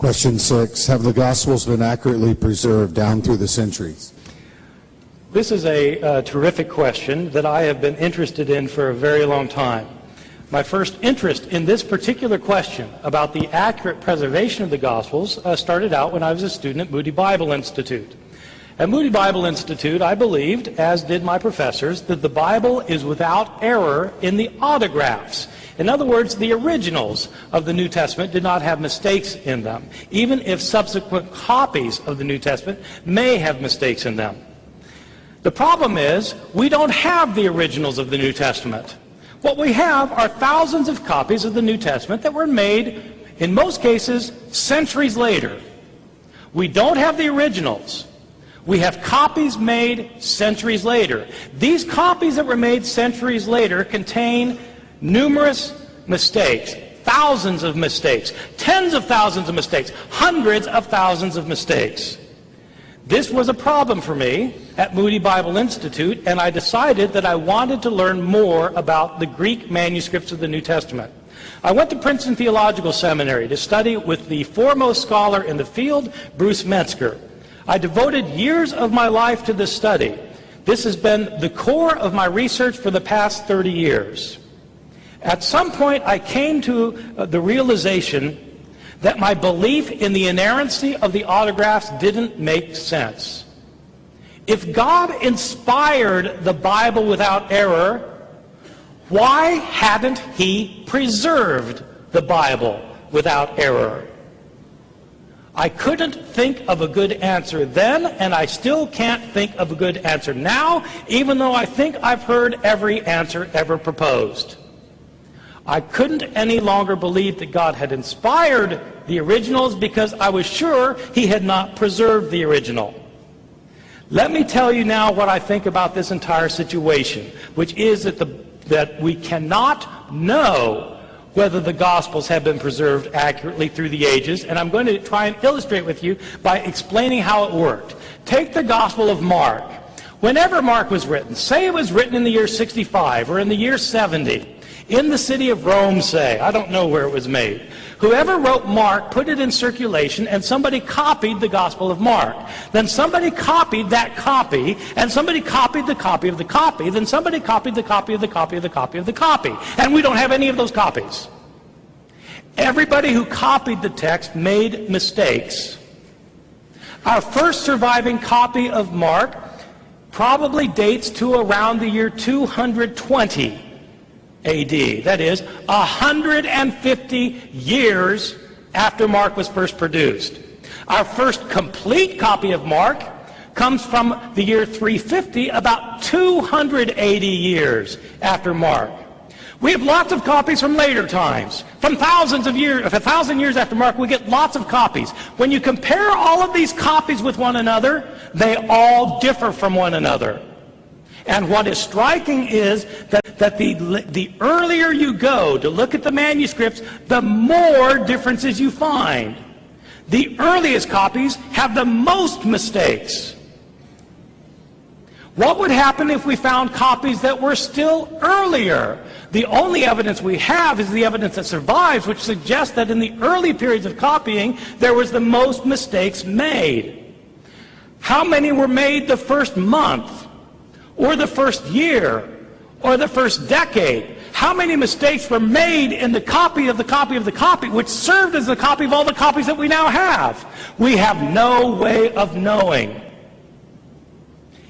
Question 6. Have the Gospels been accurately preserved down through the centuries? This is a terrific question that I have been interested in for a very long time. My first interest in this particular question about the accurate preservation of the Gospels started out when I was a student at Moody Bible Institute. At Moody Bible Institute, I believed, as did my professors, that the Bible is without error in the autographs. In other words, the originals of the New Testament did not have mistakes in them, even if subsequent copies of the New Testament may have mistakes in them. The problem is, we don't have the originals of the New Testament. What we have are thousands of copies of the New Testament that were made, in most cases, centuries later. We don't have the originals. We have copies made centuries later. These copies that were made centuries later contain numerous mistakes, thousands of mistakes, tens of thousands of mistakes, hundreds of thousands of mistakes. This was a problem for me at Moody Bible Institute, and I decided that I wanted to learn more about the Greek manuscripts of the New Testament. I went to Princeton Theological Seminary to study with the foremost scholar in the field, Bruce Metzger. I devoted years of my life to this study. This has been the core of my research for the past 30 years. At some point, I came to the realization that my belief in the inerrancy of the autographs didn't make sense. If God inspired the Bible without error, why hadn't He preserved the Bible without error? I couldn't think of a good answer then, and I still can't think of a good answer now, even though I think I've heard every answer ever proposed. I couldn't any longer believe that God had inspired the originals because I was sure He had not preserved the original. Let me tell you now what I think about this entire situation, which is that we cannot know whether the Gospels have been preserved accurately through the ages, and I'm going to try and illustrate with you by explaining how it worked. Take the Gospel of Mark. Whenever Mark was written, say it was written in the year 65 or in the year 70, in the city of Rome, say, I don't know where it was made. Whoever wrote Mark put it in circulation, and somebody copied the Gospel of Mark. Then somebody copied that copy, and somebody copied the copy of the copy, then somebody copied the copy of the copy of the copy of the copy. And we don't have any of those copies. Everybody who copied the text made mistakes. Our first surviving copy of Mark probably dates to around the year 220 A.D. That is, 150 years after Mark was first produced. Our first complete copy of Mark comes from the year 350, about 280 years after Mark. We have lots of copies from later times. From thousands of years, if 1,000 years after Mark, we get lots of copies. When you compare all of these copies with one another, they all differ from one another. And what is striking is that the earlier you go to look at the manuscripts, the more differences you find. The earliest copies have the most mistakes. What would happen if we found copies that were still earlier? The only evidence we have is the evidence that survives, which suggests that in the early periods of copying, there was the most mistakes made. How many were made the first month, or the first year, or the first decade? How many mistakes were made in the copy of the copy of the copy, which served as the copy of all the copies that we now have? We have no way of knowing.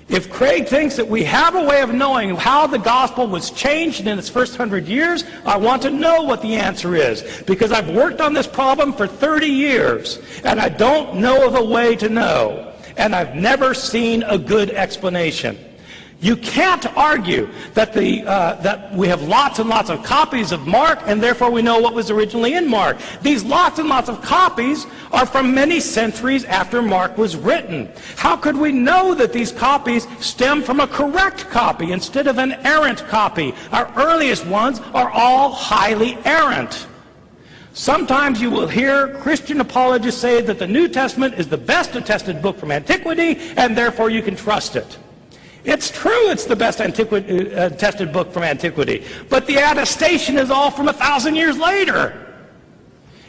If Craig thinks that we have a way of knowing how the gospel was changed in its first 100 years, I want to know what the answer is, because I've worked on this problem for 30 years, and I don't know of a way to know, and I've never seen a good explanation. You can't argue that we have lots and lots of copies of Mark, and therefore we know what was originally in Mark. These lots and lots of copies are from many centuries after Mark was written. How could we know that these copies stem from a correct copy instead of an errant copy? Our earliest ones are all highly errant. Sometimes you will hear Christian apologists say that the New Testament is the best attested book from antiquity, and therefore you can trust it. It's true it's the best attested book from antiquity, but the attestation is all from 1,000 years later.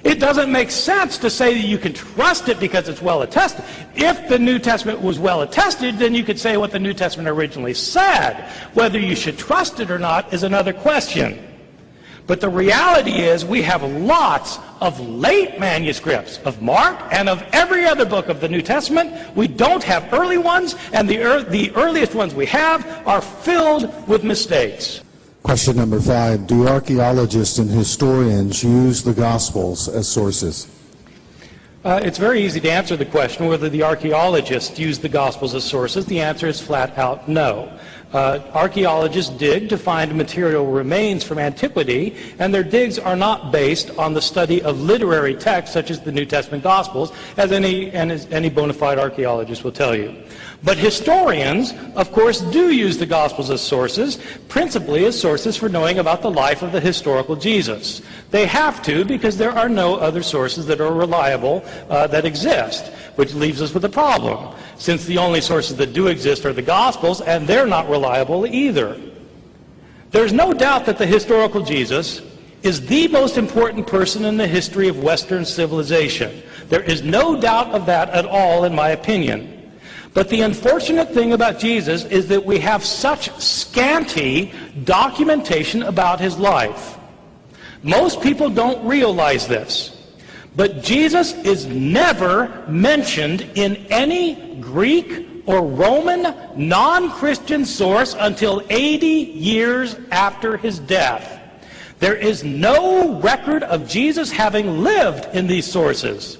It doesn't make sense to say that you can trust it because it's well attested. If the New Testament was well attested, then you could say what the New Testament originally said. Whether you should trust it or not is another question. But the reality is we have lots of late manuscripts of Mark and of every other book of the New Testament. We don't have early ones, and the earliest ones we have are filled with mistakes. Question number 5. Do archaeologists and historians use the Gospels as sources? It's very easy to answer the question whether the archaeologists use the Gospels as sources. The answer is flat out no. Archaeologists dig to find material remains from antiquity, and their digs are not based on the study of literary texts such as the New Testament Gospels, as any bona fide archaeologist will tell you. But historians, of course, do use the Gospels as sources, principally as sources for knowing about the life of the historical Jesus. They have to, because there are no other sources that are reliable that exist, which leaves us with a problem, since the only sources that do exist are the Gospels, and they're not reliable either. There's no doubt that the historical Jesus is the most important person in the history of Western civilization. There is no doubt of that at all, in my opinion. But the unfortunate thing about Jesus is that we have such scanty documentation about his life. Most people don't realize this. But Jesus is never mentioned in any Greek or Roman non-Christian source until 80 years after his death. There is no record of Jesus having lived in these sources.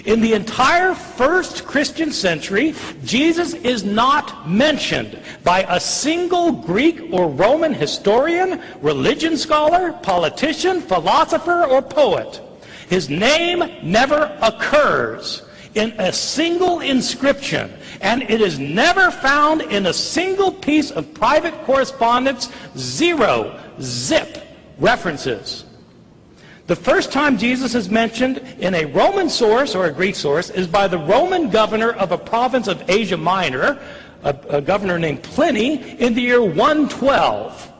In the entire first Christian century, Jesus is not mentioned by a single Greek or Roman historian, religion scholar, politician, philosopher, or poet. His name never occurs in a single inscription, and it is never found in a single piece of private correspondence. Zero, zip references. The first time Jesus is mentioned in a Roman source or a Greek source is by the Roman governor of a province of Asia Minor, a governor named Pliny, in the year 112.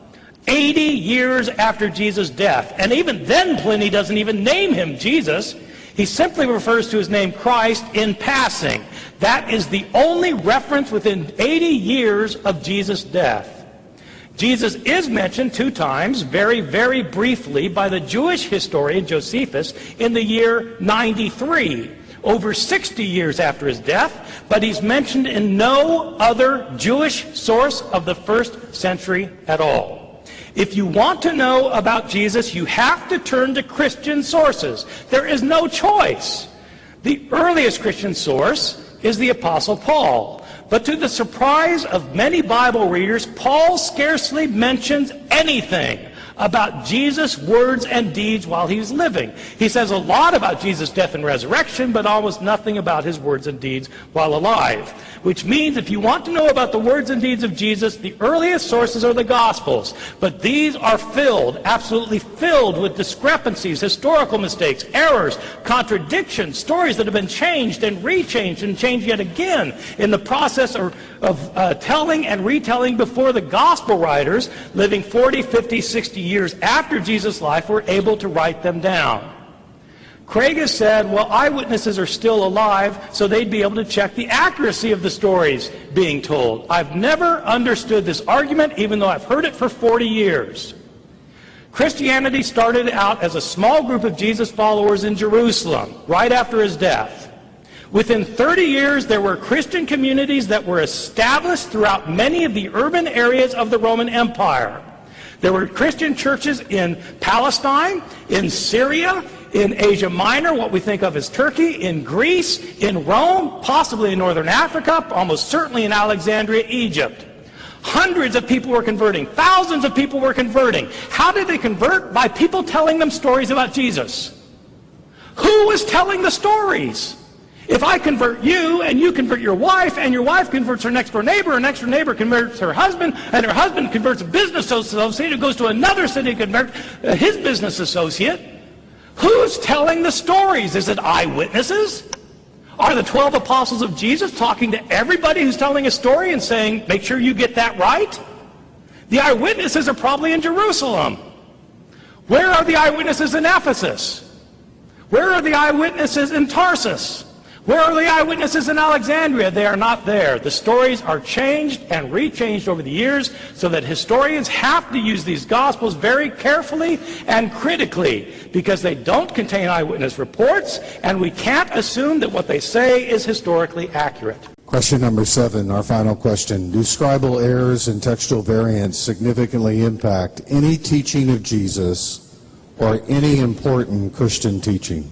80 years after Jesus' death. And even then Pliny doesn't even name him Jesus. He simply refers to his name Christ in passing. That is the only reference within 80 years of Jesus' death. Jesus is mentioned 2 times, very, very briefly, by the Jewish historian Josephus in the year 93, over 60 years after his death, but he's mentioned in no other Jewish source of the first century at all. If you want to know about Jesus, you have to turn to Christian sources. There is no choice. The earliest Christian source is the Apostle Paul. But to the surprise of many Bible readers, Paul scarcely mentions anything about Jesus' words and deeds while he was living. He says a lot about Jesus' death and resurrection, but almost nothing about his words and deeds while alive. Which means if you want to know about the words and deeds of Jesus, the earliest sources are the Gospels. But these are filled, absolutely filled with discrepancies, historical mistakes, errors, contradictions, stories that have been changed and rechanged and changed yet again in the process of telling and retelling before the Gospel writers living 40, 50, 60 years after Jesus' life were able to write them down. Craig has said, well, eyewitnesses are still alive, so they'd be able to check the accuracy of the stories being told. I've never understood this argument, even though I've heard it for 40 years. Christianity started out as a small group of Jesus followers in Jerusalem, right after his death. Within 30 years, there were Christian communities that were established throughout many of the urban areas of the Roman Empire. There were Christian churches in Palestine, in Syria, in Asia Minor, what we think of as Turkey, in Greece, in Rome, possibly in Northern Africa, almost certainly in Alexandria, Egypt. Hundreds of people were converting. Thousands of people were converting. How did they convert? By people telling them stories about Jesus. Who was telling the stories? If I convert you, and you convert your wife, and your wife converts her next-door neighbor, and next-door neighbor converts her husband, and her husband converts a business associate who goes to another city to convert his business associate, who's telling the stories? Is it eyewitnesses? Are the 12 apostles of Jesus talking to everybody who's telling a story and saying, make sure you get that right? The eyewitnesses are probably in Jerusalem. Where are the eyewitnesses in Ephesus? Where are the eyewitnesses in Tarsus? Where are the eyewitnesses in Alexandria? They are not there. The stories are changed and rechanged over the years so that historians have to use these Gospels very carefully and critically because they don't contain eyewitness reports, and we can't assume that what they say is historically accurate. Question number 7, our final question. Do scribal errors and textual variants significantly impact any teaching of Jesus or any important Christian teaching?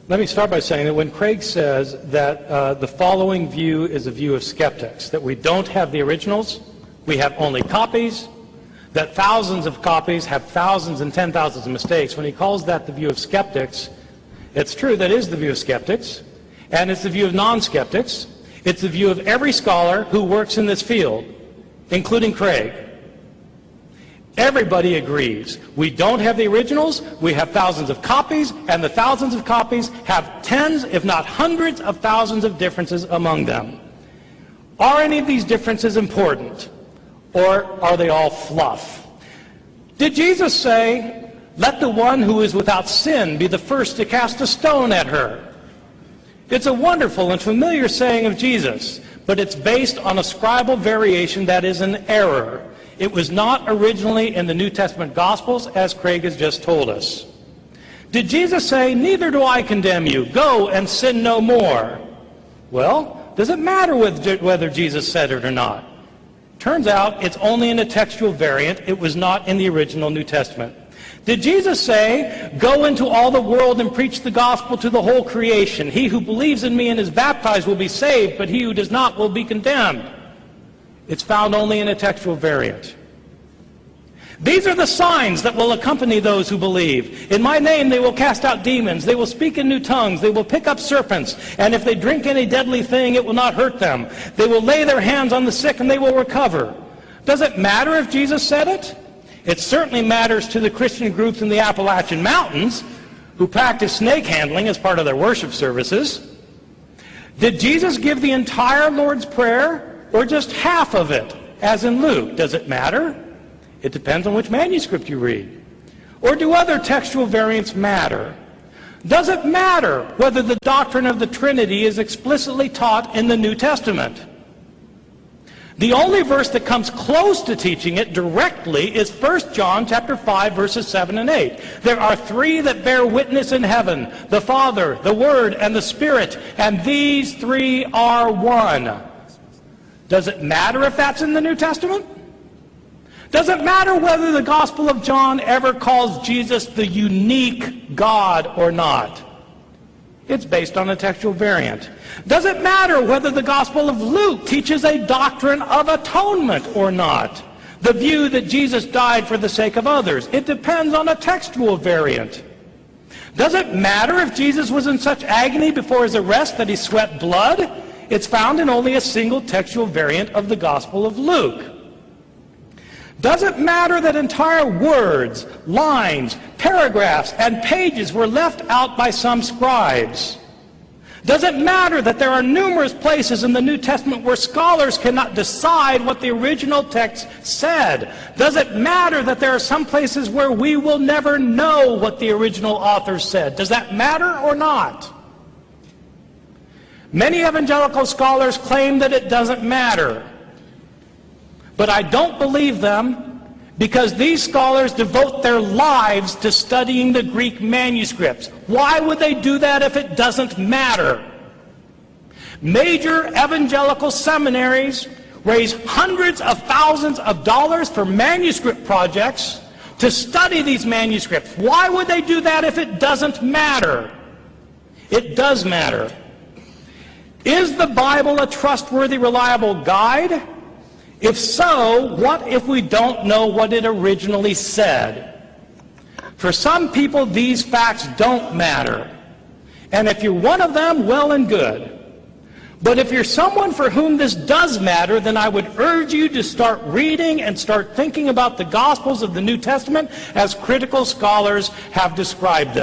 Let me start by saying that when Craig says that the following view is a view of skeptics, that we don't have the originals, we have only copies, that thousands of copies have thousands and 10,000s of mistakes, when he calls that the view of skeptics, it's true, that is the view of skeptics, and it's the view of non-skeptics. It's the view of every scholar who works in this field, including Craig. Everybody agrees. We don't have the originals, we have thousands of copies, and the thousands of copies have tens, if not hundreds of thousands of differences among them. Are any of these differences important, or are they all fluff? Did Jesus say, "Let the one who is without sin be the first to cast a stone at her"? It's a wonderful and familiar saying of Jesus, but it's based on a scribal variation that is an error. It was not originally in the New Testament Gospels, as Craig has just told us. Did Jesus say, "Neither do I condemn you, go and sin no more"? Well, does it matter whether Jesus said it or not? Turns out it's only in a textual variant. It was not in the original New Testament. Did Jesus say, "Go into all the world and preach the gospel to the whole creation. He who believes in me and is baptized will be saved, but he who does not will be condemned"? It's found only in a textual variant. These are the signs that will accompany those who believe. In my name they will cast out demons. They will speak in new tongues. They will pick up serpents. And if they drink any deadly thing, it will not hurt them. They will lay their hands on the sick and they will recover. Does it matter if Jesus said it? It certainly matters to the Christian groups in the Appalachian Mountains who practice snake handling as part of their worship services. Did Jesus give the entire Lord's Prayer or just half of it, as in Luke? Does it matter? It depends on which manuscript you read. Or do other textual variants matter? Does it matter whether the doctrine of the Trinity is explicitly taught in the New Testament? The only verse that comes close to teaching it directly is 1 John chapter 5, verses 7 and 8. There are three that bear witness in heaven, the Father, the Word, and the Spirit, and these three are one. Does it matter if that's in the New Testament? Does it matter whether the Gospel of John ever calls Jesus the unique God or not? It's based on a textual variant. Does it matter whether the Gospel of Luke teaches a doctrine of atonement or not? The view that Jesus died for the sake of others. It depends on a textual variant. Does it matter if Jesus was in such agony before his arrest that he sweat blood? It's found in only a single textual variant of the Gospel of Luke. Does it matter that entire words, lines, paragraphs, and pages were left out by some scribes? Does it matter that there are numerous places in the New Testament where scholars cannot decide what the original text said? Does it matter that there are some places where we will never know what the original author said? Does that matter or not? Many evangelical scholars claim that it doesn't matter. But I don't believe them, because these scholars devote their lives to studying the Greek manuscripts. Why would they do that if it doesn't matter? Major evangelical seminaries raise hundreds of thousands of dollars for manuscript projects to study these manuscripts. Why would they do that if it doesn't matter? It does matter. Is the Bible a trustworthy, reliable guide? If so, what if we don't know what it originally said? For some people, these facts don't matter. And if you're one of them, well and good. But if you're someone for whom this does matter, then I would urge you to start reading and start thinking about the Gospels of the New Testament as critical scholars have described them.